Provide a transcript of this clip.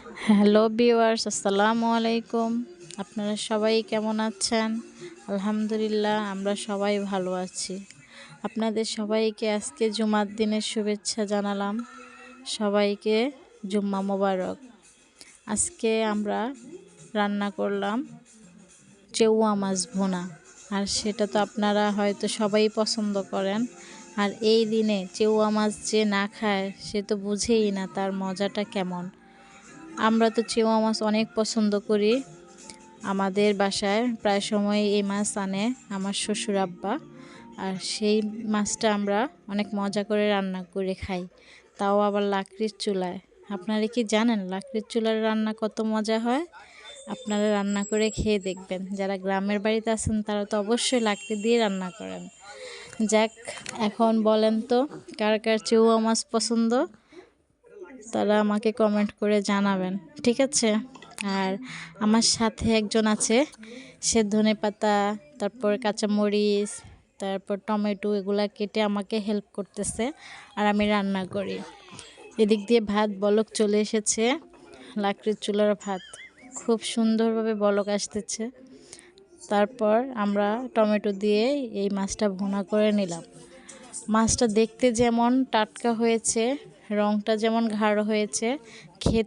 Hello viewers, আসসালামু আলাইকুম। আপনারা সবাই কেমন আছেন? আলহামদুলিল্লাহ, আমরা সবাই ভালো আছি। আপনাদের সবাইকে আজকে জুমার দিনের শুভেচ্ছা জানালাম। সবাইকে জুম্মা মোবারক। আজকে আমরা রান্না করলাম চেউয়া মাছ ভুনা, আর সেটা তো আপনারা হয়তো সবাই পছন্দ করেন। আর এই দিনে চেউয়া মাছ যে না খায় সে তো বুঝেই না তার মজাটা কেমন। আমরা তো চেউয়া মাছ অনেক পছন্দ করি। আমাদের বাসায় প্রায় সময় এই মাছ আনে আমার শ্বশুর আব্বা, আর সেই মাছটা আমরা অনেক মজা করে রান্না করে খাই, তাও আবার লাকড়ির চুলায়। আপনারা কি জানেন লাকড়ির চুলার রান্না কত মজা হয়? আপনারা রান্না করে খেয়ে দেখবেন। যারা গ্রামের বাড়িতে আছেন তারা তো অবশ্যই লাকড়ি দিয়ে রান্না করেন। যাক, এখন বলেন তো কার কার চেউয়া মাছ পছন্দ, তারা আমাকে কমেন্ট করে জানাবেন, ঠিক আছে? আর আমার সাথে একজন আছে, সে ধনেপাতা, তারপর কাঁচামরিচ, তারপর টমেটো এগুলা কেটে আমাকে হেল্প করতেছে, আর আমি রান্না করি। এদিক দিয়ে ভাত বলক চলে এসেছে, লাকড়ির চুলার ভাত খুব সুন্দরভাবে বলক আসতেছে। তারপর আমরা টমেটো দিয়ে এই মাছটা ভুনা করে নিলাম। মাছটা দেখতে যেমন টাটকা হয়েছে, রঙটা যেমন গাঢ় হয়েছে, খেতে